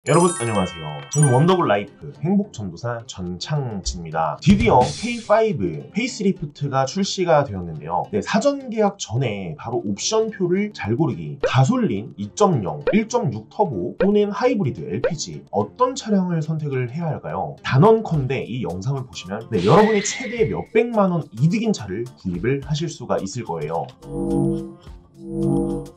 여러분 안녕하세요. 저는 원더골 라이프 행복전도사 전창진입니다. 드디어 K5 페이스리프트가 출시가 되었는데요. 사전 계약 전에 바로 옵션표를 잘 고르기, 가솔린 2.0, 1.6 터보 또는 하이브리드 LPG 어떤 차량을 선택을 해야 할까요? 단언컨대 이 영상을 보시면 여러분이 최대 몇백만원 이득인 차를 구입을 하실 수가 있을 거예요.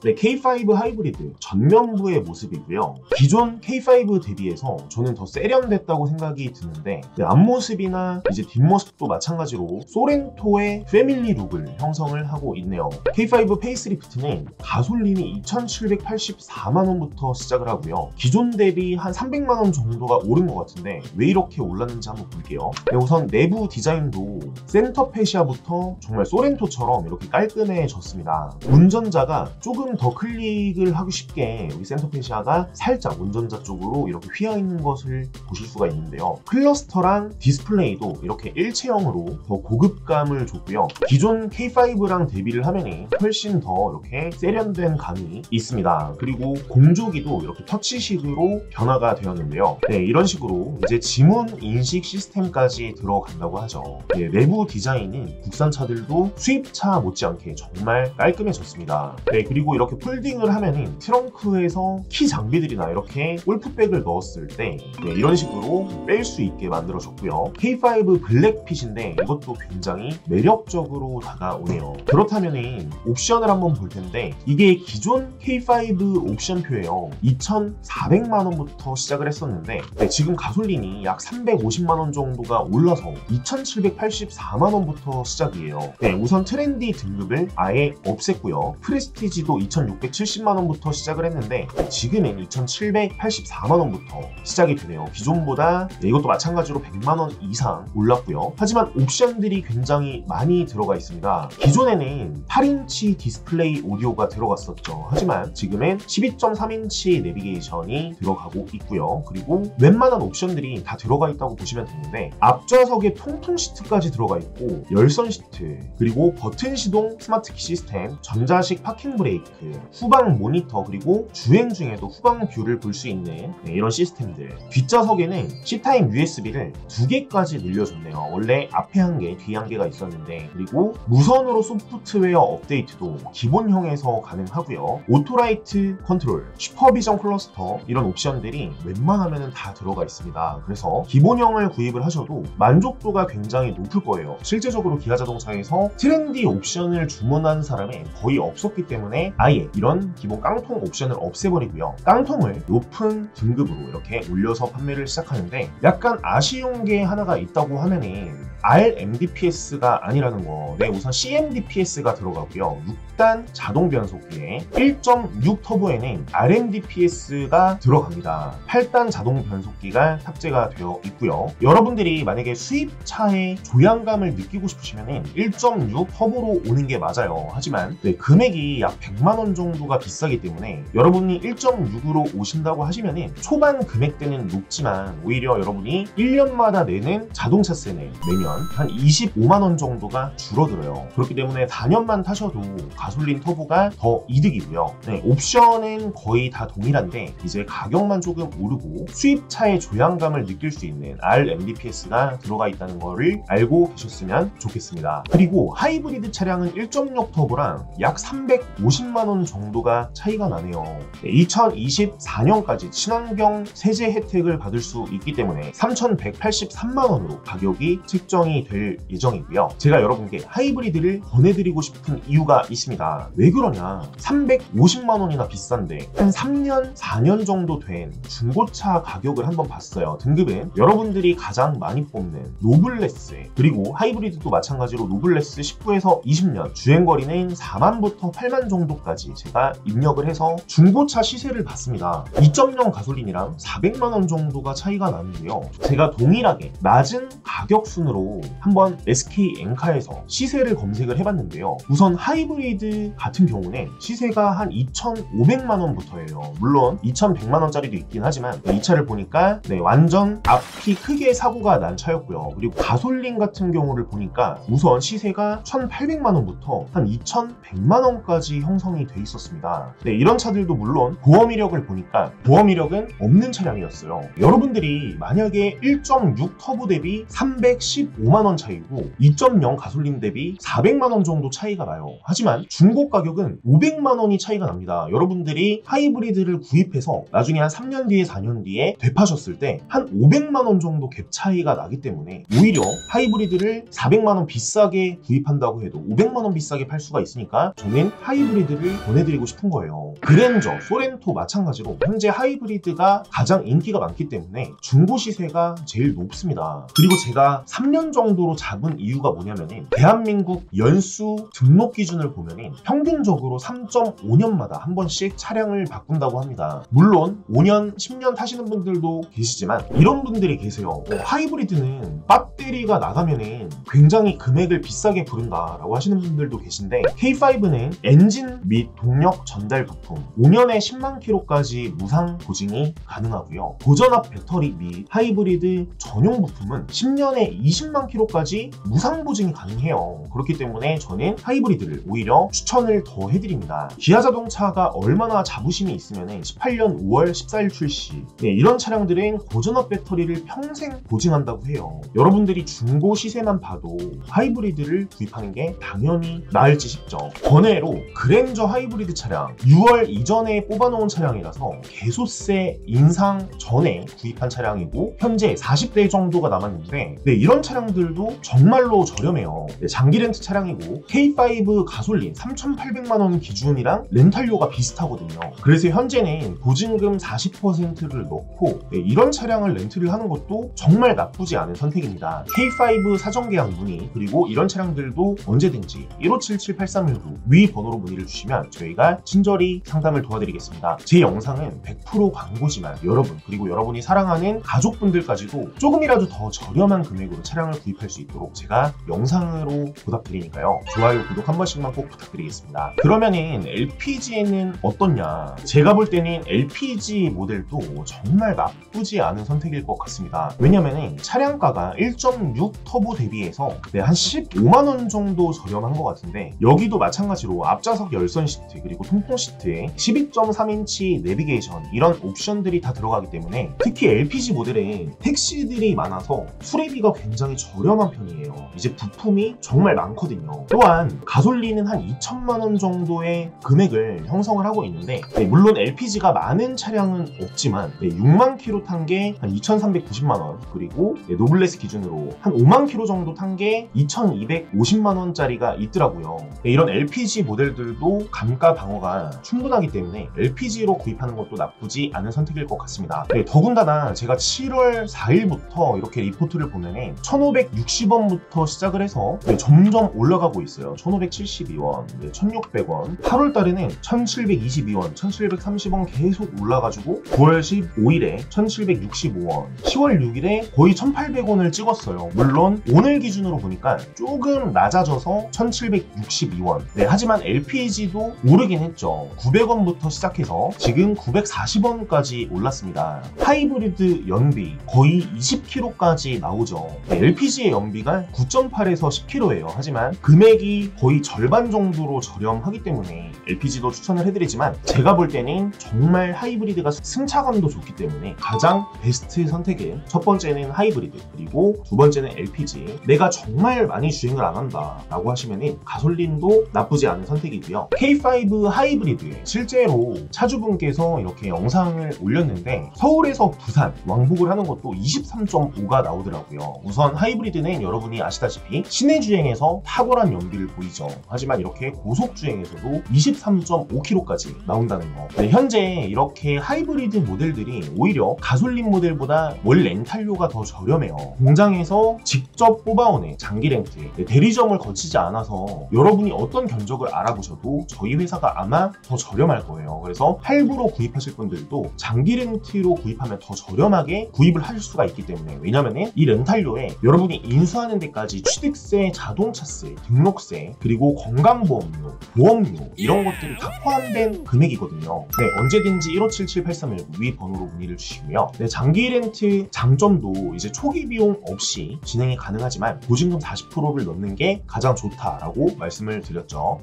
K5 하이브리드 전면부의 모습이고요. 기존 K5 대비해서 저는 더 세련됐다고 생각이 드는데 앞모습이나 이제 뒷모습도 마찬가지로 소렌토의 패밀리 룩을 형성을 하고 있네요. K5 페이스리프트는 가솔린이 2,784만원부터 시작을 하고요. 기존 대비 한 300만원 정도가 오른 것 같은데 왜 이렇게 올랐는지 한번 볼게요. 우선 내부 디자인도 센터 페시아부터 정말 소렌토처럼 이렇게 깔끔해졌습니다. 운전자가 조금 더 클릭을 하기 쉽게 우리 센터 페시아가 살짝 운전자 쪽으로 이렇게 휘어 있는 것을 보실 수가 있는데요. 클러스터랑 디스플레이도 이렇게 일체형으로 더 고급감을 줬고요. 기존 K5랑 대비를 하면 훨씬 더 이렇게 세련된 감이 있습니다. 그리고 공조기도 이렇게 터치식으로 변화가 되었는데요. 이런 식으로 이제 지문 인식 시스템까지 들어간다고 하죠. 내부 디자인은 국산 차들도 수입차 못지않게 정말 깔끔해졌습니다. 그리고 이렇게 폴딩을 하면은 트렁크에서 키 장비들이나 이렇게 골프백을 넣었을 때 이런 식으로 뺄 수 있게 만들어졌고요. K5 블랙핏인데 이것도 굉장히 매력적으로 다가오네요. 그렇다면은 옵션을 한번 볼 텐데 이게 기존 K5 옵션표예요. 2,400만원부터 시작을 했었는데 지금 가솔린이 약 350만원 정도가 올라서 2,784만원부터 시작이에요. 우선 트렌디 등급을 아예 없앴고요. 프레스티지도 2,670만원부터 시작을 했는데 지금은 2,784만원부터 시작이 되네요. 기존보다 이것도 마찬가지로 100만원 이상 올랐고요. 하지만 옵션들이 굉장히 많이 들어가 있습니다. 기존에는 8인치 디스플레이 오디오가 들어갔었죠. 하지만 지금은 12.3인치 내비게이션이 들어가고 있고요. 그리고 웬만한 옵션들이 다 들어가 있다고 보시면 되는데 앞좌석에 통풍 시트까지 들어가 있고 열선 시트, 그리고 버튼 시동 스마트 키 시스템, 전자식 파킹 브레이크, 후방 모니터, 그리고 주행 중에도 후방 뷰를 볼 수 있는 이런 시스템들. 뒷좌석에는 C타입 USB를 2개까지 늘려줬네요. 원래 앞에 1개, 뒤에 1개가 있었는데, 그리고 무선으로 소프트웨어 업데이트도 기본형에서 가능하고요. 오토라이트 컨트롤, 슈퍼비전 클러스터 이런 옵션들이 웬만하면 다 들어가 있습니다. 그래서 기본형을 구입을 하셔도 만족도가 굉장히 높을 거예요. 실제적으로 기아자동차에서 트렌디 옵션을 주문한 사람이 거의 없었기 때문에 아예 이런 기본 깡통 옵션을 없애버리고요. 깡통을 높은 등급으로 이렇게 올려서 판매를 시작하는데 약간 아쉬운 게 하나가 있다고 하면은 RMDPS가 아니라는 거. 우선 CMDPS가 들어가고요. 6단 자동 변속기에 1.6 터보에는 RMDPS가 들어갑니다. 8단 자동 변속기가 탑재가 되어 있고요. 여러분들이 만약에 수입차의 조향감을 느끼고 싶으시면 1.6 터보로 오는 게 맞아요. 하지만 금액이 약 100만원 정도가 비싸기 때문에 여러분이 1.6으로 오신다고 하시면 초반 금액대는 높지만 오히려 여러분이 1년마다 내는 자동차세는 매년 한 25만원 정도가 줄어들어요. 그렇기 때문에 4년만 타셔도 가솔린 터보가 더 이득이고요. 옵션은 거의 다 동일한데 이제 가격만 조금 오르고 수입차의 조향감을 느낄 수 있는 RMDPS가 들어가 있다는 거를 알고 계셨으면 좋겠습니다. 그리고 하이브리드 차량은 1.6 터보랑 약 350만원 정도가 차이가 나네요. 2024년까지 친환경 세제 혜택을 받을 수 있기 때문에 3,183만원으로 가격이 책정이 될 예정이고요. 제가 여러분께 하이브리드를 권해드리고 싶은 이유가 있습니다. 왜 그러냐? 350만원이나 비싼데 한 3년, 4년 정도 된 중고차 가격을 한번 봤어요. 등급은 여러분들이 가장 많이 뽑는 노블레스, 그리고 하이브리드도 마찬가지로 노블레스 19에서 20년, 주행거리는 4만부터 8만 정도까지 제가 입력을 해서 중고차 시세를 봤습니다. 2.0 가솔린이랑 400만원 정도가 차이가 나는데요. 제가 동일하게 낮은 가격 순으로 가지고 한번 SK엔카에서 시세를 검색을 해봤는데요. 우선 하이브리드 같은 경우는 시세가 한 2,500만원부터예요. 물론 2,100만원짜리도 있긴 하지만 이 차를 보니까 완전 앞이 크게 사고가 난 차였고요. 그리고 가솔린 같은 경우를 보니까 우선 시세가 1,800만원부터 한 2,100만원까지 형성이 돼 있었습니다. 이런 차들도 물론 보험 이력을 보니까 보험 이력은 없는 차량이었어요. 여러분들이 만약에 1.6 터보 대비 315만원 차이고 2.0 가솔린 대비 400만원 정도 차이가 나요. 하지만 중고 가격은 500만원이 차이가 납니다. 여러분들이 하이브리드를 구입해서 나중에 한 3년 뒤에 4년 뒤에 되파셨을 때 한 500만원 정도 갭 차이가 나기 때문에 오히려 하이브리드를 400만원 비싸게 구입한다고 해도 500만원 비싸게 팔 수가 있으니까 저는 하이브리드를 보내드리고 싶은 거예요. 그랜저, 소렌토 마찬가지로 현재 하이브리드가 가장 인기가 많기 때문에 중고 시세가 제일 높습니다. 그리고 제가 3년 정도로 잡은 이유가 뭐냐면은 대한민국 연수 등록 기준을 보면은 평균적으로 3.5년마다 한 번씩 차량을 바꾼다고 합니다. 물론 5년, 10년 타시는 분들도 계시지만 이런 분들이 계세요. 하이브리드는 배터리가 나가면은 굉장히 금액을 비싸게 부른다라고 하시는 분들도 계신데 K5는 엔진 및 동력 전달 부품 5년에 10만 킬로까지 무상 보증이 가능하고요. 고전압 배터리 및 하이브리드 전용 부품은 10년에 20만 킬로까지 무상 보증이 가능해요. 그렇기 때문에 저는 하이브리드를 오히려 추천을 더 해드립니다. 기아자동차가 얼마나 자부심이 있으면 18년 5월 14일 출시 이런 차량들은 고전압 배터리를 평생 보증한다고 해요. 여러분들이 중고 시세만 봐도 하이브리드를 구입하는 게 당연히 나을지 싶죠. 번외로 그랜저 하이브리드 차량 6월 이전에 뽑아놓은 차량이라서 개소세 인상 전에 구입한 차량이고 현재 40대 정도가 남았는데 이런 차량들도 정말로 저렴해요. 장기 렌트 차량이고 K5 가솔린 3,800만원 기준이랑 렌탈료가 비슷하거든요. 그래서 현재는 보증금 40%를 넣고 이런 차량을 렌트를 하는 것도 정말 나쁘지 않은 선택입니다. K5 사전계약 문의 그리고 이런 차량들도 언제든지 1577-8319 위 번호로 문의를 주시면 저희가 친절히 상담을 도와드리겠습니다. 제 영상은 100% 광고지만 여러분 그리고 여러분이 사랑하는 가족분들까지도 조금이라도 더 저렴한 금액으로 차량을 구입할 수 있도록 제가 영상으로 보답드리니까요. 좋아요, 구독 한 번씩만 꼭 부탁드리겠습니다. 그러면은 LPG는 어떻냐? 제가 볼 때는 LPG 모델도 정말 나쁘지 않은 선택일 것 같습니다. 왜냐면은 차량가가 1.6 터보 대비해서 한 15만원 정도 저렴한 것 같은데 여기도 마찬가지로 앞좌석 열선 시트 그리고 통풍 시트에 12.3인치 내비게이션 이런 옵션들이 다 들어가기 때문에 특히 LPG 모델은 택시들이 많아서 수리비가 굉장히 저렴한 편이에요. 이제 부품이 정말 많거든요. 또한 가솔린은 한 2천만원 정도의 금액을 형성을 하고 있는데 물론 LPG가 많은 차량은 없지만 6만 킬로 탄 게 한 2,390만원 그리고 노블레스 기준으로 한 5만 킬로 정도 탄 게 2,250만원짜리가 있더라고요. 이런 LPG 모델들도 감가 방어가 충분하기 때문에 LPG로 구입하는 것도 나쁘지 않은 선택일 것 같습니다. 더군다나 제가 7월 4일부터 이렇게 리포트를 보면은 1,560원부터 시작을 해서 점점 올라가고 있어요. 1,572원, 1,600원 8월 달에는 1,722원, 1,730원 계속 올라가지고 9월 15일에 1,765원 10월 6일에 거의 1,800원을 찍었어요. 물론 오늘 기준으로 보니까 조금 낮아져서 1,762원 하지만 LPG도 오르긴 했죠. 900원부터 시작해서 지금 940원까지 올랐습니다. 하이브리드 연비 거의 20km까지 나오죠. LPG의 연비가 9.8에서 10km예요. 하지만 금액이 거의 절반 정도로 저렴하기 때문에 LPG도 추천을 해드리지만 제가 볼 때는 정말 하이브리드가 승차감도 좋기 때문에 가장 베스트 선택은 첫 번째는 하이브리드 그리고 두 번째는 LPG. 내가 정말 많이 주행을 안 한다 라고 하시면은 가솔린도 나쁘지 않은 선택이고요. K5 하이브리드 실제로 차주분께서 이렇게 영상을 올렸는데 서울에서 부산 왕복을 하는 것도 23.5가 나오더라고요. 우선 하이브리드는 여러분이 아시다시피 시내 주행에서 탁월한 연비를 보이죠. 하지만 이렇게 고속 주행에서도 23.5km까지 나온다는 거. 현재 이렇게 하이브리드 모델들이 오히려 가솔린 모델보다 월 렌탈료가 더 저렴해요. 공장에서 직접 뽑아오는 장기 렌트 대리점을 거치지 않아서 여러분이 어떤 견적을 알아보셔도 저희 회사가 아마 더 저렴할 거예요. 그래서 할부로 구입하실 분들도 장기 렌트로 구입하면 더 저렴하게 구입을 하실 수가 있기 때문에 왜냐면은 이 렌탈료에 여러분 여러분이 인수하는 데까지 취득세, 자동차세, 등록세, 그리고 건강보험료, 보험료 이런 것들이 다 포함된 금액이거든요. 네, 언제든지 1577-8319 위 번호로 문의를 주시고요. 네, 장기 렌트 장점도 이제 초기 비용 없이 진행이 가능하지만 보증금 40%를 넣는 게 가장 좋다라고 말씀을 드렸죠.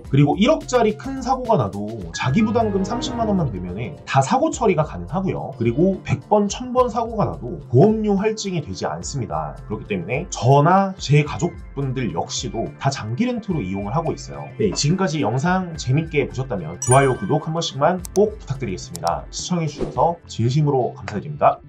그리고 1억짜리 큰 사고가 나도 자기 부담금 30만 원만 내면은 다 사고 처리가 가능하고요. 그리고 100번, 1000번 사고가 나도 보험료 할증이 되지 않습니다. 그렇기 때문에 저나 제 가족분들 역시도 다 장기 렌트로 이용을 하고 있어요. 네, 지금까지 영상 재밌게 보셨다면 좋아요, 구독 한 번씩만 꼭 부탁드리겠습니다. 시청해주셔서 진심으로 감사드립니다.